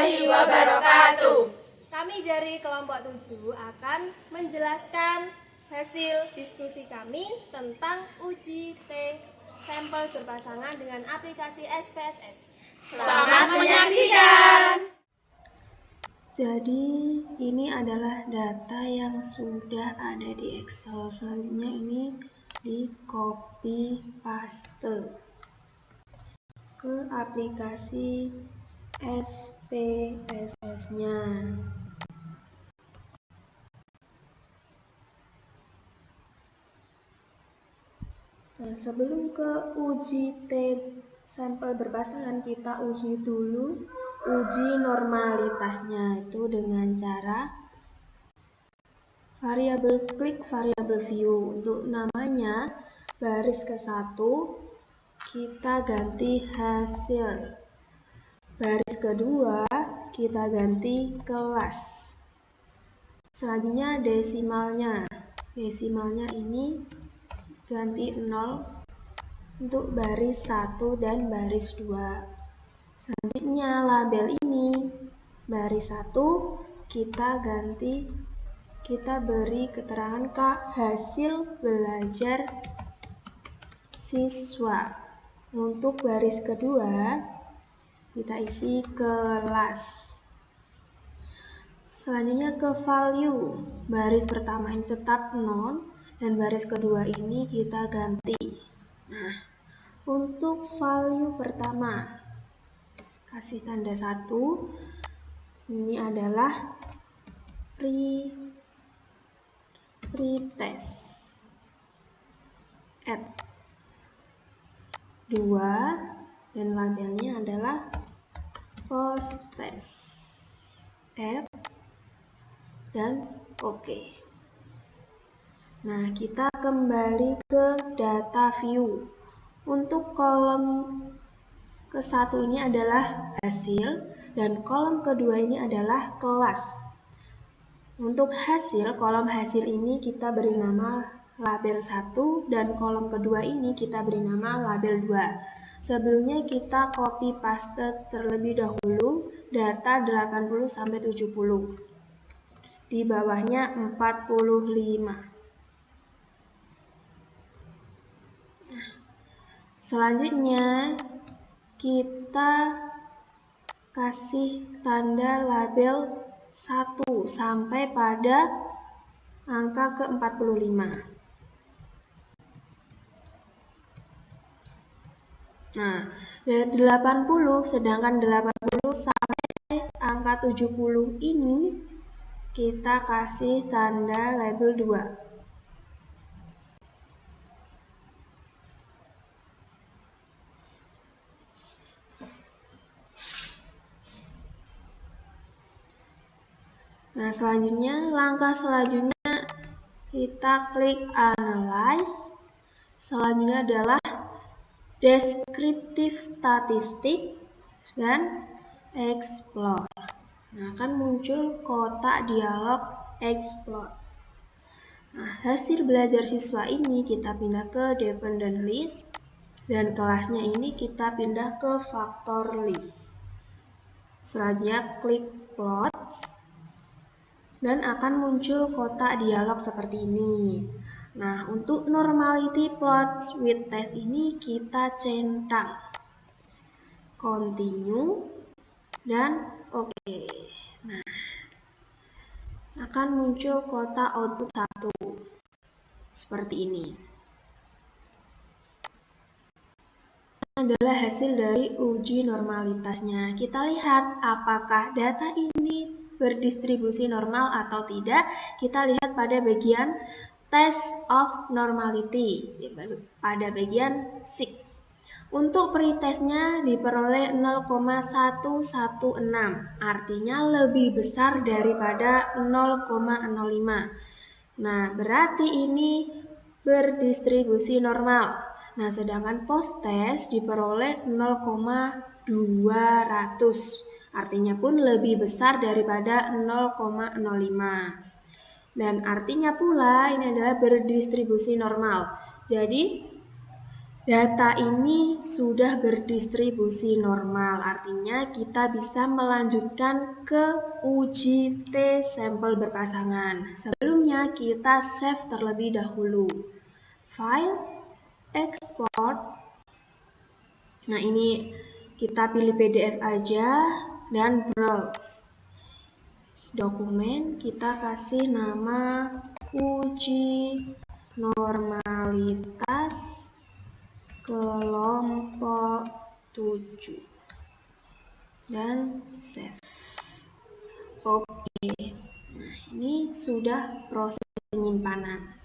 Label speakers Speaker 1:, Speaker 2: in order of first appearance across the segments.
Speaker 1: warahmatullahi wabarakatuh.
Speaker 2: Kami dari kelompok 7 akan menjelaskan hasil diskusi kami tentang uji T sampel berpasangan dengan aplikasi SPSS.
Speaker 1: Selamat menyaksikan.
Speaker 3: Jadi ini adalah data yang sudah ada di Excel. Selanjutnya ini di copy paste ke aplikasi SPSS-nya. Nah, sebelum ke uji T sampel berpasangan, kita uji dulu uji normalitasnya, itu dengan cara klik variabel view. Untuk namanya baris ke-1 kita ganti hasil, baris kedua kita ganti kelas, selanjutnya desimalnya ini ganti 0 untuk baris 1 dan baris 2. Selanjutnya label ini baris 1 kita beri keterangan hasil belajar siswa. Untuk baris kedua kita isi kelas. Selanjutnya ke value, baris pertama ini tetap 0 dan baris kedua ini kita ganti. Nah, untuk value pertama kasih tanda 1, ini adalah pretest. Add 2 dan labelnya adalah posttest. Add dan oke. Nah, kita kembali ke data view. Untuk kolom ke-1 ini adalah hasil dan kolom kedua ini adalah kelas. Untuk hasil, kolom hasil ini kita beri nama label 1 dan kolom kedua ini kita beri nama label 2. Sebelumnya kita copy paste terlebih dahulu data 80 sampai 70. Di bawahnya 45. Selanjutnya kita kasih tanda label 1 sampai pada angka ke-45. Nah, dari 80 sedangkan 80 sampai angka 70 ini kita kasih tanda label 2. Nah, langkah selanjutnya kita klik analyze. Selanjutnya adalah descriptive statistik dan explore. Nah, akan muncul kotak dialog explore. Nah, hasil belajar siswa ini kita pindah ke dependent list dan kelasnya ini kita pindah ke factor list. Selanjutnya klik plots dan akan muncul kotak dialog seperti ini. Nah, untuk normality plots with test ini kita centang continue dan oke. Nah, akan muncul kotak output 1 seperti ini. Ini adalah hasil dari uji normalitasnya. Kita lihat apakah data ini berdistribusi normal atau tidak. Kita lihat pada bagian test of normality, pada bagian SIG. Untuk pretestnya diperoleh 0,116, artinya lebih besar daripada 0,05. Nah, berarti ini berdistribusi normal. Nah, sedangkan post-test diperoleh 0,200. Artinya pun lebih besar daripada 0,05. Dan artinya pula ini adalah berdistribusi normal. Jadi Data ini sudah berdistribusi normal, artinya kita bisa melanjutkan ke uji T sampel berpasangan. Sebelumnya kita save terlebih dahulu. File, export. Nah, ini kita pilih PDF aja dan browse. Dokumen kita kasih nama uji normalitas kelompok 7 dan save. Oke. Nah, ini sudah proses penyimpanan.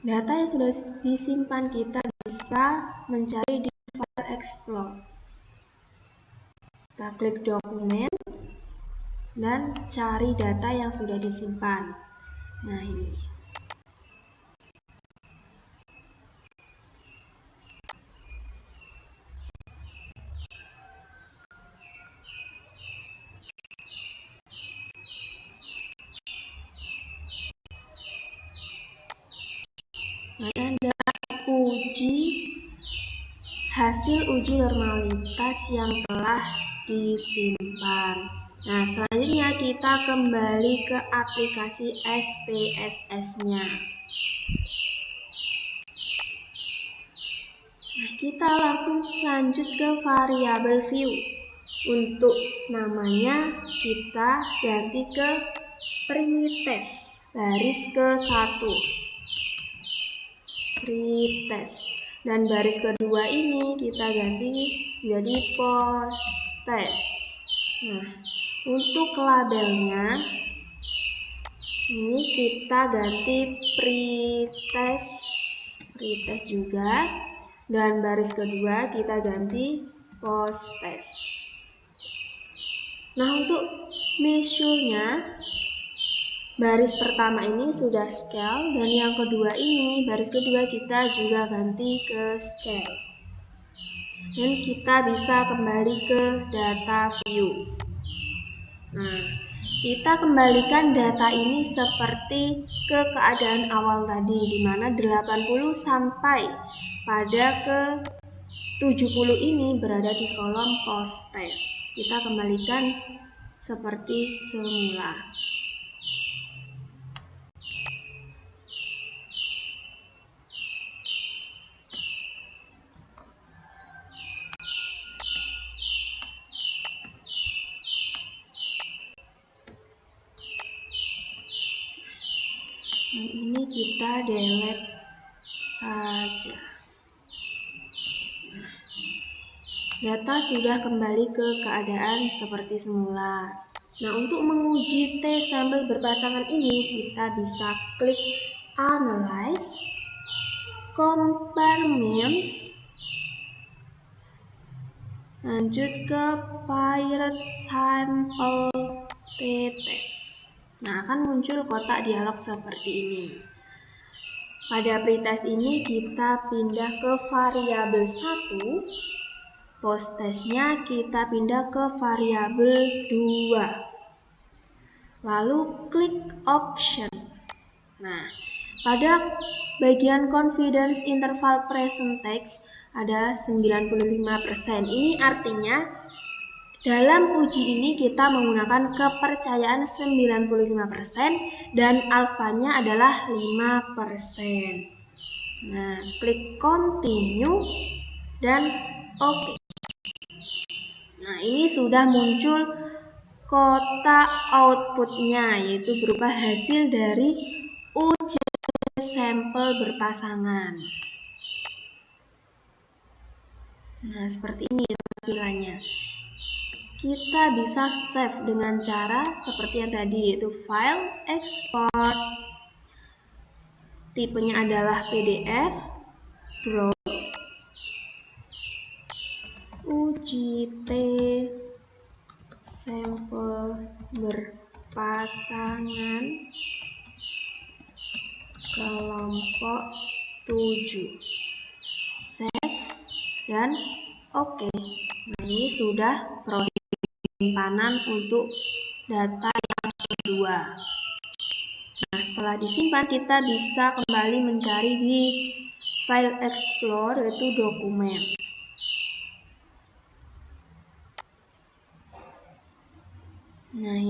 Speaker 3: Data yang sudah disimpan kita bisa mencari di file explore. Kita klik dokumen dan cari data yang sudah disimpan. Nah, ini. Nah, ada hasil uji normalitas yang telah disimpan. Nah, selanjutnya kita kembali ke aplikasi SPSS-nya. Nah, kita langsung lanjut ke variabel view. Untuk namanya kita ganti ke pretest baris ke-1. Pretest. Dan baris kedua ini kita ganti menjadi posttest. Nah, untuk labelnya ini kita ganti pretest juga, dan baris kedua kita ganti posttest. Nah, untuk measure-nya baris pertama ini sudah scale, dan yang kedua ini baris kedua kita juga ganti ke scale. Dan kita bisa kembali ke data view. Nah, kita kembalikan data ini seperti ke keadaan awal tadi, di mana 80 sampai pada ke 70 ini berada di kolom posttest. Kita kembalikan seperti semula. Yang ini kita delete saja. Data sudah kembali ke keadaan seperti semula. Nah, untuk menguji T sampel berpasangan ini kita bisa klik Analyze, Compare Means, lanjut ke Paired Sample T-Test. Nah, akan muncul kotak dialog seperti ini. Pada pretest ini kita pindah ke variabel 1, posttestnya kita pindah ke variabel 2. Lalu klik option. Nah, pada bagian confidence interval present text ada 95%. Ini artinya dalam uji ini kita menggunakan kepercayaan 95% dan alfanya adalah 5%. Nah, klik continue dan oke. Nah, ini sudah muncul kotak outputnya, yaitu berupa hasil dari uji sampel berpasangan. Nah, seperti ini tampilannya. Kita bisa save dengan cara seperti yang tadi, yaitu file, export, tipenya adalah PDF, browse, uji T sampel berpasangan kelompok 7, save dan oke. Nah, ini sudah proses penyimpanan untuk data yang kedua. Nah, setelah disimpan kita bisa kembali mencari di file Explore, yaitu dokumen. Nah,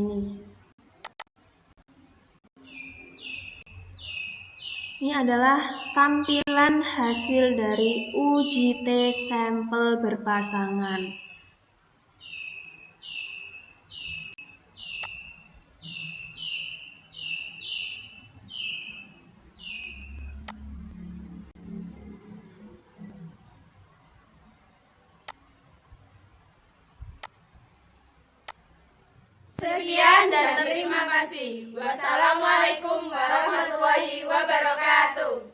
Speaker 3: ini adalah tampilan hasil dari uji T sampel berpasangan.
Speaker 1: Sekian dan terima kasih. Wassalamualaikum warahmatullahi wabarakatuh.